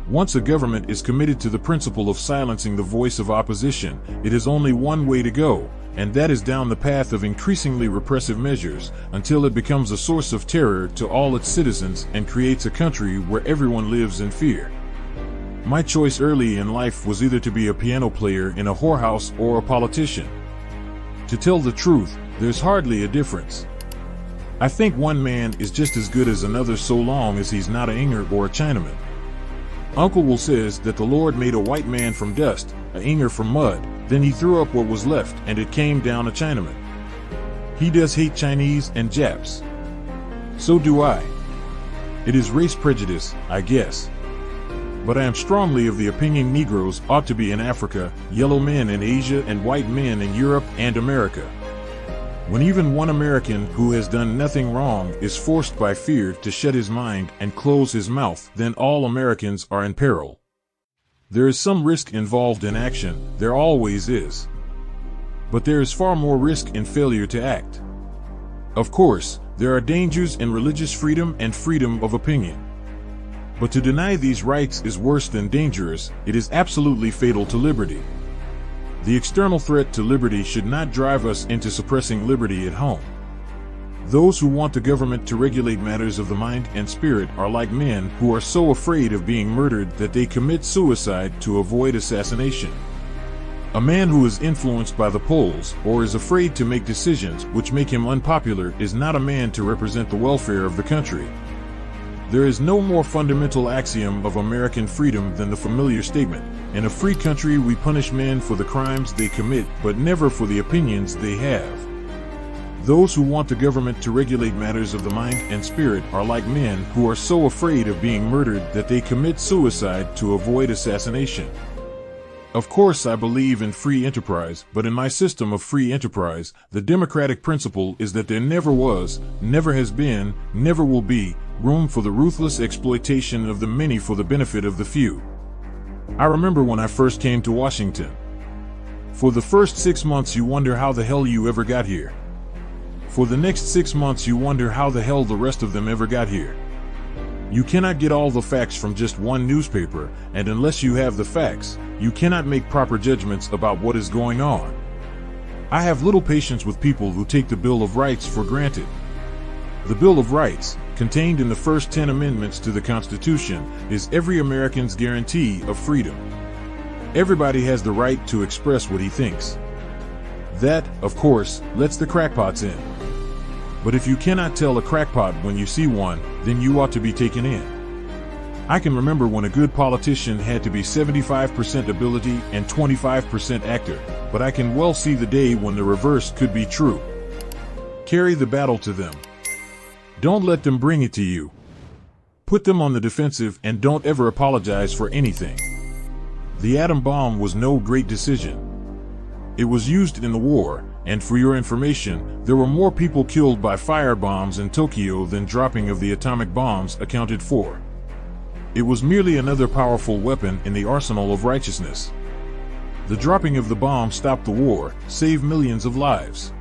Once a government is committed to the principle of silencing the voice of opposition, it is only one way to go, and that is down the path of increasingly repressive measures, until it becomes a source of terror to all its citizens and creates a country where everyone lives in fear. My choice early in life was either to be a piano player in a whorehouse or a politician. To tell the truth, there's hardly a difference. I think one man is just as good as another so long as he's not a Inger or a Chinaman. Uncle Will says that the Lord made a white man from dust, a Inger from mud, then he threw up what was left and it came down a Chinaman. He does hate Chinese and Japs. So do I. It is race prejudice, I guess. But I am strongly of the opinion Negroes ought to be in Africa, yellow men in Asia, and white men in Europe and America. When even one American who has done nothing wrong is forced by fear to shut his mind and close his mouth, then all Americans are in peril. There is some risk involved in action, there always is. But there is far more risk in failure to act. Of course, there are dangers in religious freedom and freedom of opinion. But to deny these rights is worse than dangerous, it is absolutely fatal to liberty. The external threat to liberty should not drive us into suppressing liberty at home. Those who want the government to regulate matters of the mind and spirit are like men who are so afraid of being murdered that they commit suicide to avoid assassination. A man who is influenced by the polls or is afraid to make decisions which make him unpopular is not a man to represent the welfare of the country. There is no more fundamental axiom of American freedom than the familiar statement, "In a free country we punish men for the crimes they commit, but never for the opinions they have." Those who want the government to regulate matters of the mind and spirit are like men who are so afraid of being murdered that they commit suicide to avoid assassination. Of course, I believe in free enterprise, but in my system of free enterprise, the democratic principle is that there never was, never has been, never will be, room for the ruthless exploitation of the many for the benefit of the few. I remember when I first came to Washington. For the first 6 months you wonder how the hell you ever got here. For the next 6 months you wonder how the hell the rest of them ever got here. You cannot get all the facts from just one newspaper, and unless you have the facts, you cannot make proper judgments about what is going on. I have little patience with people who take the Bill of Rights for granted. The Bill of Rights, contained in the first 10 amendments to the Constitution, is every American's guarantee of freedom. Everybody has the right to express what he thinks. That, of course, lets the crackpots in. But if you cannot tell a crackpot when you see one, then you ought to be taken in. I can remember when a good politician had to be 75% ability and 25% actor, but I can well see the day when the reverse could be true. Carry the battle to them. Don't let them bring it to you. Put them on the defensive and don't ever apologize for anything. The atom bomb was no great decision. It was used in the war, and for your information, there were more people killed by firebombs in Tokyo than dropping of the atomic bombs accounted for. It was merely another powerful weapon in the arsenal of righteousness. The dropping of the bomb stopped the war, saved millions of lives.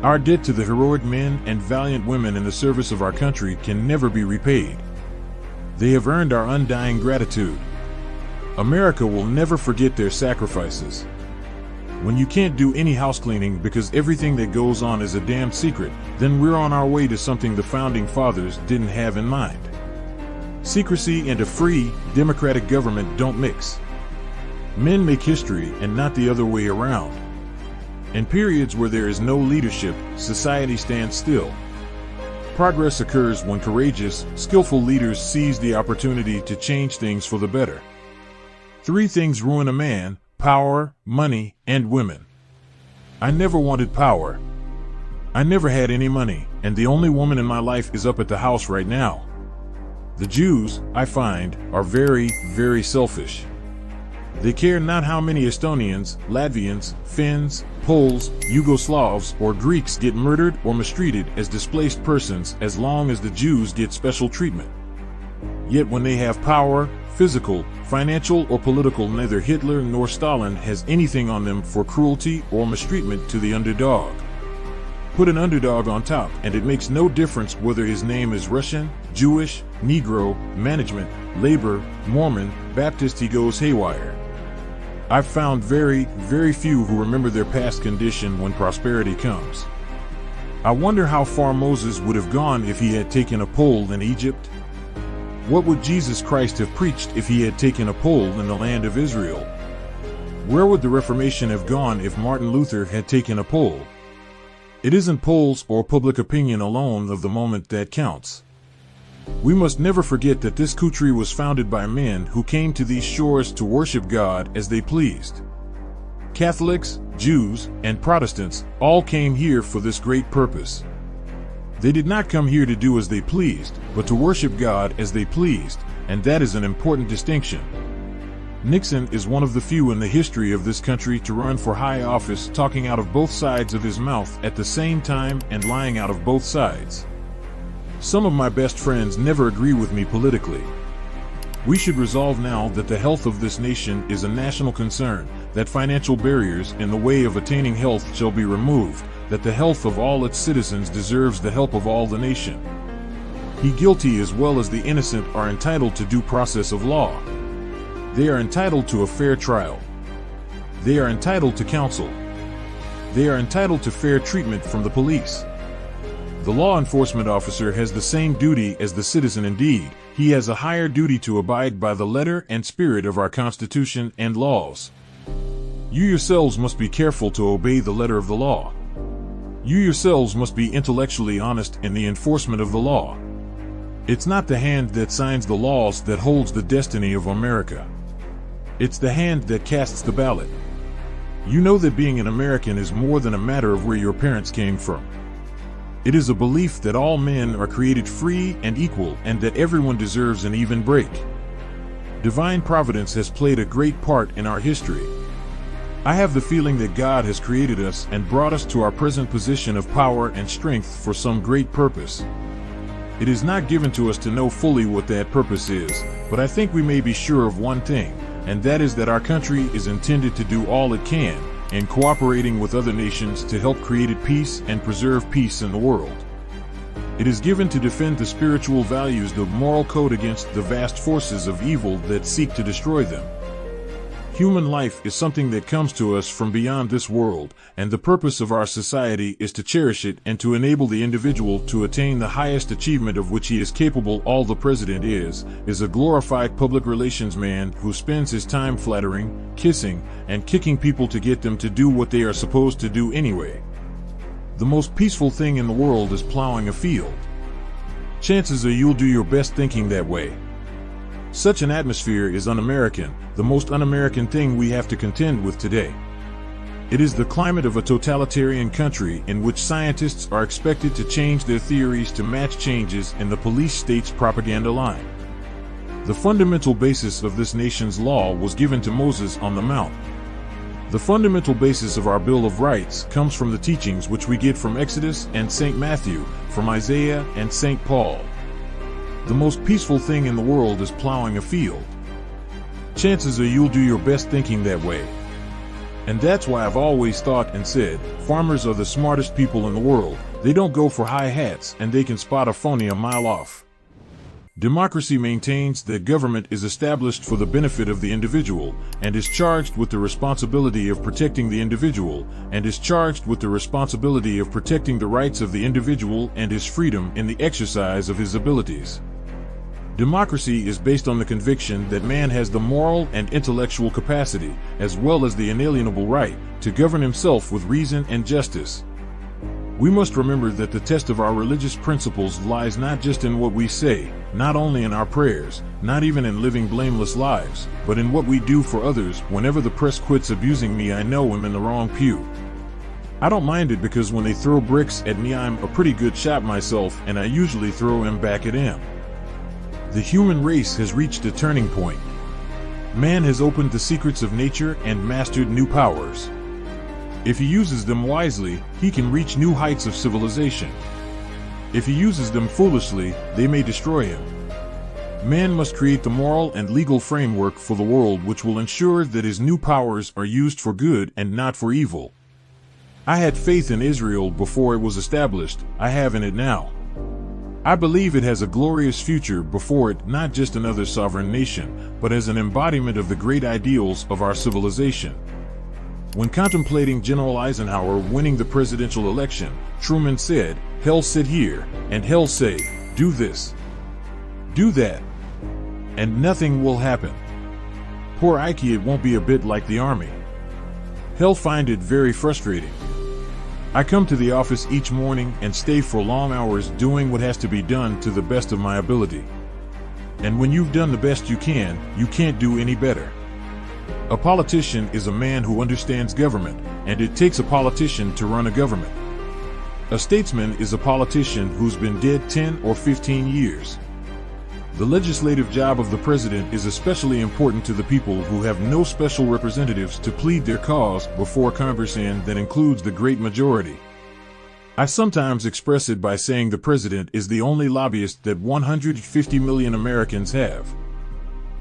Our debt to the heroic men and valiant women in the service of our country can never be repaid. They have earned our undying gratitude. America will never forget their sacrifices. When you can't do any house cleaning because everything that goes on is a damn secret, then we're on our way to something the Founding Fathers didn't have in mind. Secrecy and a free, democratic government don't mix. Men make history and not the other way around. In periods where there is no leadership, society stands still. Progress occurs when courageous, skillful leaders seize the opportunity to change things for the better. 3 things ruin a man: power, money, and women. I never wanted power. I never had any money, and the only woman in my life is up at the house right now. The Jews, I find, are very, very selfish. They care not how many Estonians, Latvians, Finns, Poles, Yugoslavs, or Greeks get murdered or mistreated as displaced persons as long as the Jews get special treatment. Yet when they have power, physical, financial, or political, neither Hitler nor Stalin has anything on them for cruelty or mistreatment to the underdog. Put an underdog on top, and it makes no difference whether his name is Russian, Jewish, Negro, management, labor, Mormon, Baptist, he goes haywire. I've found very, very few who remember their past condition when prosperity comes. I wonder how far Moses would have gone if he had taken a poll in Egypt. What would Jesus Christ have preached if he had taken a poll in the land of Israel? Where would the Reformation have gone if Martin Luther had taken a poll? It isn't polls or public opinion alone of the moment that counts. We must never forget that this country was founded by men who came to these shores to worship God as they pleased. Catholics, Jews, and Protestants all came here for this great purpose. They did not come here to do as they pleased, but to worship God as they pleased, and that is an important distinction. Nixon is one of the few in the history of this country to run for high office talking out of both sides of his mouth at the same time and lying out of both sides. Some of my best friends never agree with me politically. We should resolve now that the health of this nation is a national concern, that financial barriers in the way of attaining health shall be removed, that the health of all its citizens deserves the help of all the nation. He guilty as well as the innocent are entitled to due process of law. They are entitled to a fair trial. They are entitled to counsel. They are entitled to fair treatment from the police. The law enforcement officer has the same duty as the citizen. Indeed, he has a higher duty to abide by the letter and spirit of our Constitution and laws. You yourselves must be careful to obey the letter of the law. You yourselves must be intellectually honest in the enforcement of the law. It's not the hand that signs the laws that holds the destiny of America. It's the hand that casts the ballot. You know that being an American is more than a matter of where your parents came from. It is a belief that all men are created free and equal and that everyone deserves an even break. Divine providence has played a great part in our history. I have the feeling that God has created us and brought us to our present position of power and strength for some great purpose. It is not given to us to know fully what that purpose is, but I think we may be sure of one thing, and that is that our country is intended to do all it can in cooperating with other nations to help create peace and preserve peace in the world. It is given to defend the spiritual values, the moral code against the vast forces of evil that seek to destroy them. Human life is something that comes to us from beyond this world, and the purpose of our society is to cherish it and to enable the individual to attain the highest achievement of which he is capable. All the president is a glorified public relations man who spends his time flattering, kissing, and kicking people to get them to do what they are supposed to do anyway. The most peaceful thing in the world is plowing a field. Chances are you'll do your best thinking that way. Such an atmosphere is un-American, the most un-American thing we have to contend with today. It is the climate of a totalitarian country in which scientists are expected to change their theories to match changes in the police state's propaganda line. The fundamental basis of this nation's law was given to Moses on the Mount. The fundamental basis of our Bill of Rights comes from the teachings which we get from Exodus and St. Matthew, from Isaiah and St. Paul. The most peaceful thing in the world is plowing a field. Chances are you'll do your best thinking that way. And that's why I've always thought and said, farmers are the smartest people in the world. They don't go for high hats and they can spot a phony a mile off. Democracy maintains that government is established for the benefit of the individual and is charged with the responsibility of protecting the individual and is charged with the responsibility of protecting the rights of the individual and his freedom in the exercise of his abilities. Democracy is based on the conviction that man has the moral and intellectual capacity, as well as the inalienable right, to govern himself with reason and justice. We must remember that the test of our religious principles lies not just in what we say, not only in our prayers, not even in living blameless lives, but in what we do for others. Whenever the press quits abusing me, I know I'm in the wrong pew. I don't mind it because when they throw bricks at me, I'm a pretty good shot myself, and I usually throw them back at them. The human race has reached a turning point. Man has opened the secrets of nature and mastered new powers. If he uses them wisely, he can reach new heights of civilization. If he uses them foolishly, they may destroy him. Man must create the moral and legal framework for the world which will ensure that his new powers are used for good and not for evil. I had faith in Israel before it was established. I have in it now. I believe it has a glorious future before it, not just another sovereign nation, but as an embodiment of the great ideals of our civilization. When contemplating General Eisenhower winning the presidential election, Truman said, "Hell sit here, and hell say, do this, do that, and nothing will happen." Poor Ike, it won't be a bit like the Army. Hell find it very frustrating. I come to the office each morning and stay for long hours doing what has to be done to the best of my ability. And when you've done the best you can't do any better. A politician is a man who understands government, and it takes a politician to run a government. A statesman is a politician who's been dead 10 or 15 years. The legislative job of the president is especially important to the people who have no special representatives to plead their cause before Congress, and that includes the great majority. I sometimes express it by saying the president is the only lobbyist that 150 million Americans have.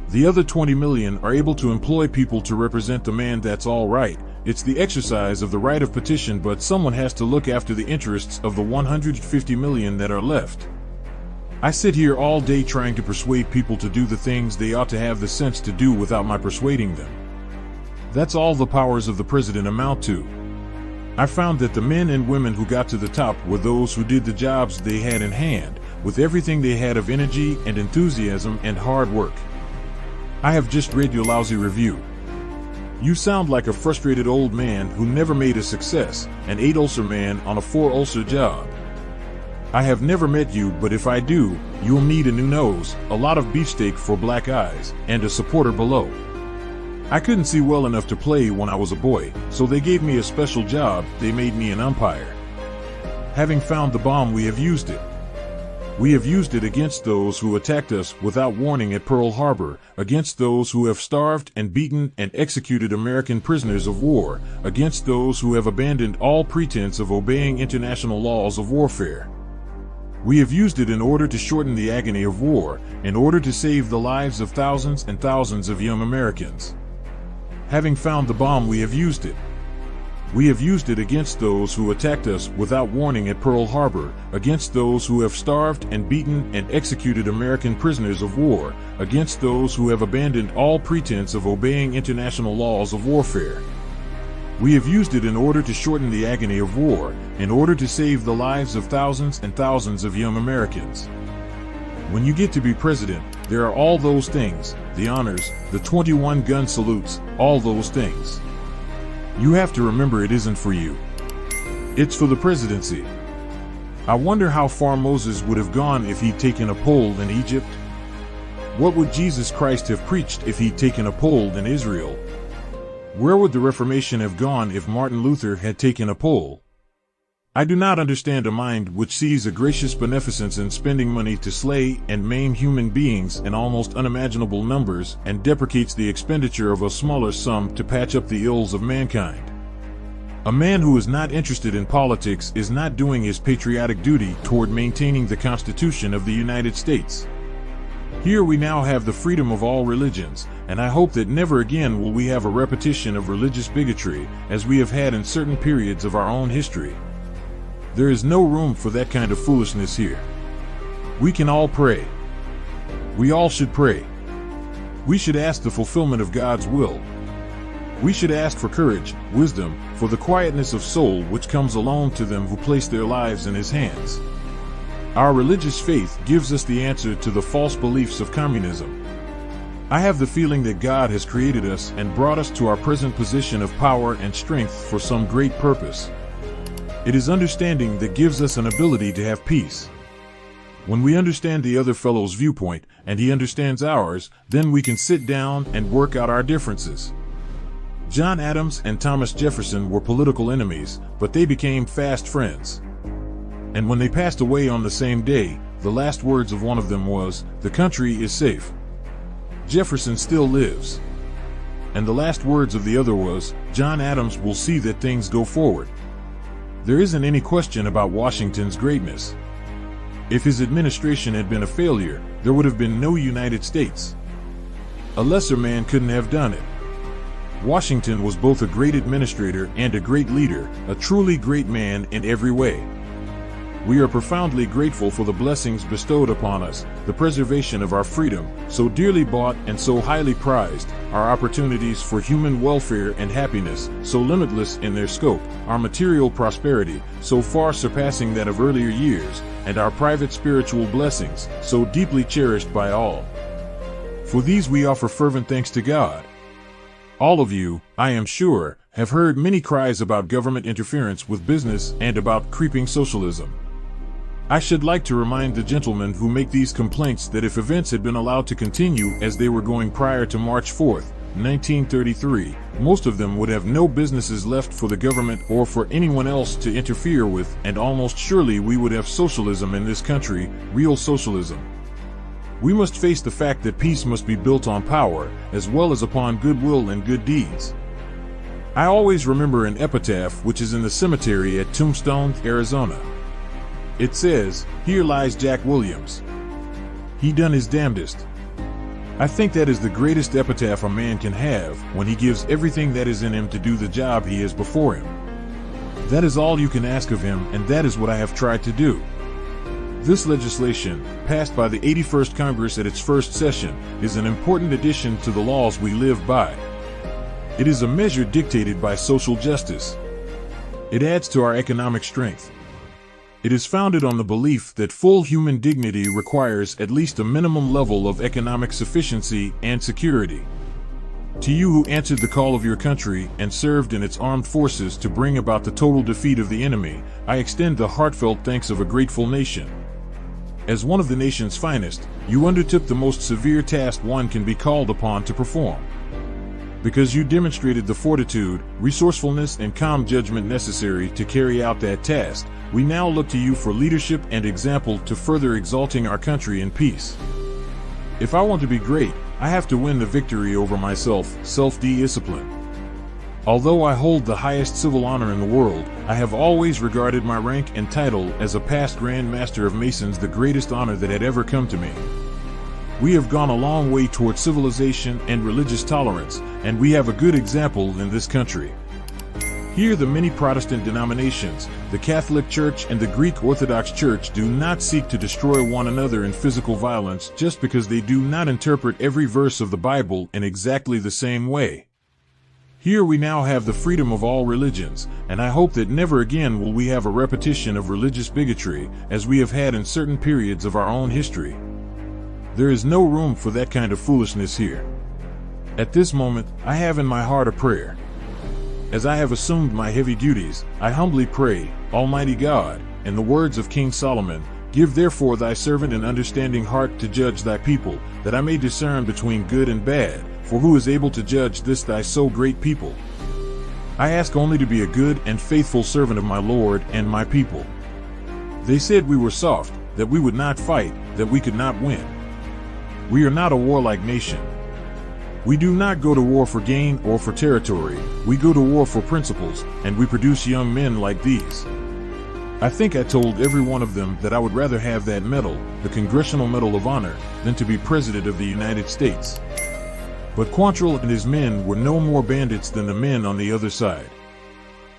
The other 20 million are able to employ people to represent the man. That's all right. It's the exercise of the right of petition, but someone has to look after the interests of the 150 million that are left. I sit here all day trying to persuade people to do the things they ought to have the sense to do without my persuading them. That's all the powers of the president amount to. I found that the men and women who got to the top were those who did the jobs they had in hand, with everything they had of energy and enthusiasm and hard work. I have just read your lousy review. You sound like a frustrated old man who never made a success, an 8-ulcer man on a 4-ulcer job. I have never met you, but if I do, you'll need a new nose, a lot of beefsteak for black eyes, and a supporter below. I couldn't see well enough to play when I was a boy, so they gave me a special job. They made me an umpire. Having found the bomb, we have used it. We have used it against those who attacked us without warning at Pearl Harbor, against those who have starved and beaten and executed American prisoners of war, against those who have abandoned all pretense of obeying international laws of warfare. We have used it in order to shorten the agony of war, in order to save the lives of thousands and thousands of young Americans. Having found the bomb, we have used it. We have used it against those who attacked us without warning at Pearl Harbor, against those who have starved and beaten and executed American prisoners of war, against those who have abandoned all pretense of obeying international laws of warfare. We have used it in order to shorten the agony of war, in order to save the lives of thousands and thousands of young Americans. When you get to be president, there are all those things, the honors, the 21 gun salutes, all those things. You have to remember it isn't for you. It's for the presidency. I wonder how far Moses would have gone if he'd taken a poll in Egypt. What would Jesus Christ have preached if he'd taken a poll in Israel? Where would the Reformation have gone if Martin Luther had taken a poll? I do not understand a mind which sees a gracious beneficence in spending money to slay and maim human beings in almost unimaginable numbers, and deprecates the expenditure of a smaller sum to patch up the ills of mankind. A man who is not interested in politics is not doing his patriotic duty toward maintaining the Constitution of the United States. Here we now have the freedom of all religions, and I hope that never again will we have a repetition of religious bigotry, as we have had in certain periods of our own history. There is no room for that kind of foolishness here. We can all pray. We all should pray. We should ask the fulfillment of God's will. We should ask for courage, wisdom, for the quietness of soul which comes alone to them who place their lives in His hands. Our religious faith gives us the answer to the false beliefs of communism. I have the feeling that God has created us and brought us to our present position of power and strength for some great purpose. It is understanding that gives us an ability to have peace. When we understand the other fellow's viewpoint, and he understands ours, then we can sit down and work out our differences. John Adams and Thomas Jefferson were political enemies, but they became fast friends. And when they passed away on the same day, the last words of one of them was, "The country is safe." Jefferson still lives. And the last words of the other was, "John Adams will see that things go forward." There isn't any question about Washington's greatness. If his administration had been a failure, there would have been no United States. A lesser man couldn't have done it. Washington was both a great administrator and a great leader, a truly great man in every way. we are profoundly grateful for the blessings bestowed upon us, the preservation of our freedom, so dearly bought and so highly prized, our opportunities for human welfare and happiness, so limitless in their scope, our material prosperity, so far surpassing that of earlier years, and our private spiritual blessings, so deeply cherished by all. For these we offer fervent thanks to God. All of you, I am sure, have heard many cries about government interference with business and about creeping socialism. I should like to remind the gentlemen who make these complaints that if events had been allowed to continue as they were going prior to March 4, 1933, most of them would have no businesses left for the government or for anyone else to interfere with, and almost surely we would have socialism in this country, real socialism. We must face the fact that peace must be built on power, as well as upon goodwill and good deeds. I always remember an epitaph which is in the cemetery at Tombstone, Arizona. It says, "Here lies Jack Williams. He done his damnedest." I think that is the greatest epitaph a man can have, when he gives everything that is in him to do the job he has before him. That is all you can ask of him, and that is what I have tried to do. This legislation, passed by the 81st Congress at its first session, is an important addition to the laws we live by. It is a measure dictated by social justice. It adds to our economic strength. It is founded on the belief that full human dignity requires at least a minimum level of economic sufficiency and security. To you who answered the call of your country and served in its armed forces to bring about the total defeat of the enemy, I extend the heartfelt thanks of a grateful nation. As one of the nation's finest, you undertook the most severe task one can be called upon to perform. Because you demonstrated the fortitude, resourcefulness, and calm judgment necessary to carry out that task, we now look to you for leadership and example to further exalting our country in peace. If I want to be great, I have to win the victory over myself, self-discipline. Although I hold the highest civil honor in the world, I have always regarded my rank and title as a past Grand Master of Masons the greatest honor that had ever come to me. We have gone a long way toward civilization and religious tolerance, and we have a good example in this country. Here the many Protestant denominations, the Catholic Church and the Greek Orthodox Church do not seek to destroy one another in physical violence just because they do not interpret every verse of the Bible in exactly the same way. Here we now have the freedom of all religions, and I hope that never again will we have a repetition of religious bigotry, as we have had in certain periods of our own history. There is no room for that kind of foolishness here. At this moment, I have in my heart a prayer. As I have assumed my heavy duties, I humbly pray, Almighty God, in the words of King Solomon, "Give therefore thy servant an understanding heart to judge thy people, that I may discern between good and bad, for who is able to judge this thy so great people?" I ask only to be a good and faithful servant of my Lord and my people. They said we were soft, that we would not fight, that we could not win. We are not a warlike nation. We do not go to war for gain or for territory, we go to war for principles, and we produce young men like these. I think I told every one of them that I would rather have that medal, the Congressional Medal of Honor, than to be President of the United States. But Quantrill and his men were no more bandits than the men on the other side.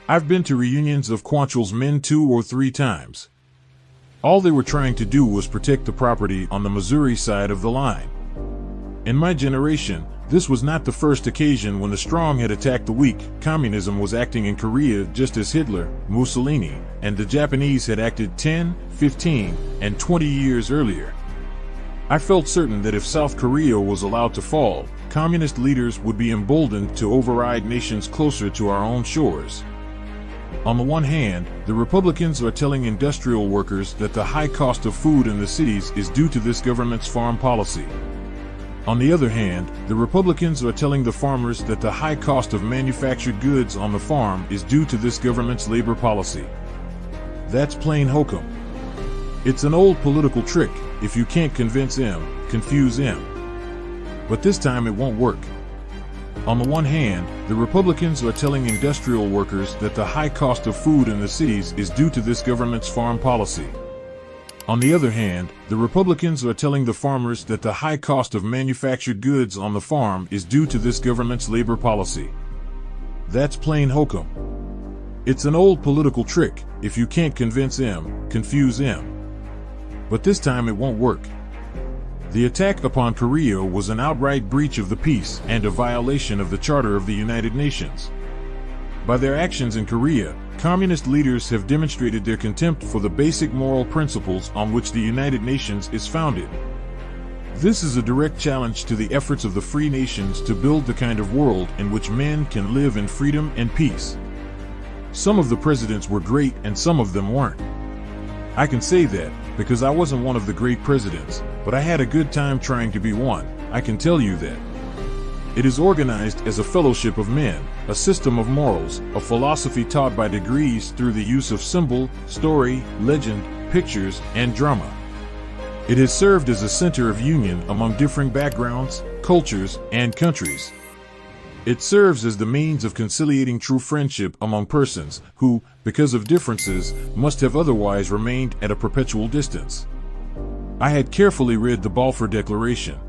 I've been to reunions of Quantrill's men 2 or 3 times. All they were trying to do was protect the property on the Missouri side of the line. In my generation, this was not the first occasion when the strong had attacked the weak. Communism was acting in Korea just as Hitler, Mussolini, and the Japanese had acted 10, 15, and 20 years earlier. I felt certain that if South Korea was allowed to fall, communist leaders would be emboldened to override nations closer to our own shores. On the one hand, the Republicans are telling industrial workers that the high cost of food in the cities is due to this government's farm policy. On the other hand, the Republicans are telling the farmers that the high cost of manufactured goods on the farm is due to this government's labor policy. That's plain hokum. It's an old political trick. If you can't convince M, confuse M. But this time it won't work. On the one hand, the Republicans are telling industrial workers that the high cost of food in the cities is due to this government's farm policy. On the other hand, the Republicans are telling the farmers that the high cost of manufactured goods on the farm is due to this government's labor policy. That's plain hokum. It's an old political trick. If you can't convince M, confuse M. But this time it won't work. The attack upon Korea was an outright breach of the peace and a violation of the Charter of the United Nations. By their actions in Korea, communist leaders have demonstrated their contempt for the basic moral principles on which the United Nations is founded. This is a direct challenge to the efforts of the free nations to build the kind of world in which men can live in freedom and peace. Some of the presidents were great and some of them weren't. I can say that because I wasn't one of the great presidents, but I had a good time trying to be one. I can tell you that. It is organized as a fellowship of men, a system of morals, a philosophy taught by degrees through the use of symbol, story, legend, pictures, and drama. It has served as a center of union among differing backgrounds, cultures, and countries. It serves as the means of conciliating true friendship among persons who, because of differences, must have otherwise remained at a perpetual distance. I had carefully read the Balfour Declaration.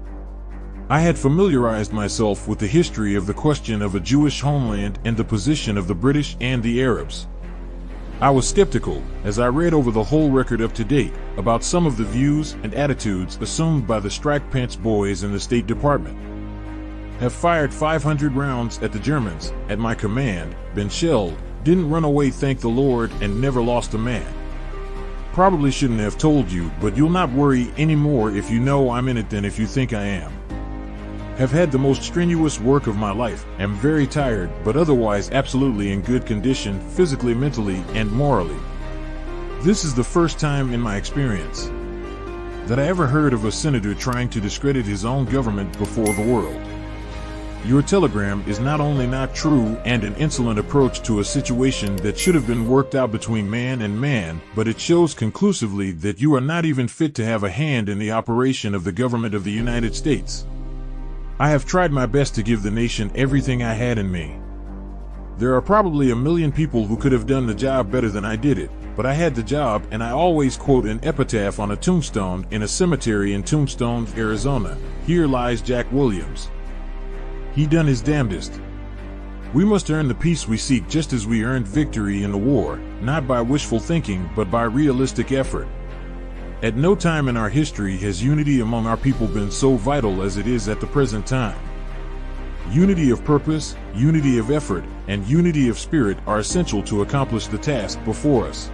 I had familiarized myself with the history of the question of a Jewish homeland and the position of the British and the Arabs. I was skeptical, as I read over the whole record up to date, about some of the views and attitudes assumed by the strike pants boys in the State Department. Have fired 500 rounds at the Germans, at my command, been shelled, didn't run away thank the Lord, and never lost a man. Probably shouldn't have told you, but you'll not worry any more if you know I'm in it than if you think I am. Have had the most strenuous work of my life, am very tired, but otherwise absolutely in good condition, physically, mentally, and morally. This is the first time in my experience that I ever heard of a senator trying to discredit his own government before the world. Your telegram is not only not true and an insolent approach to a situation that should have been worked out between man and man, but it shows conclusively that you are not even fit to have a hand in the operation of the government of the United States. I have tried my best to give the nation everything I had in me. There are probably 1 million people who could have done the job better than I did it, but I had the job, and I always quote an epitaph on a tombstone in a cemetery in Tombstone, Arizona. Here lies Jack Williams. He done his damnedest. We must earn the peace we seek just as we earned victory in the war, not by wishful thinking but by realistic effort. At no time in our history has unity among our people been so vital as it is at the present time. Unity of purpose, unity of effort, and unity of spirit are essential to accomplish the task before us.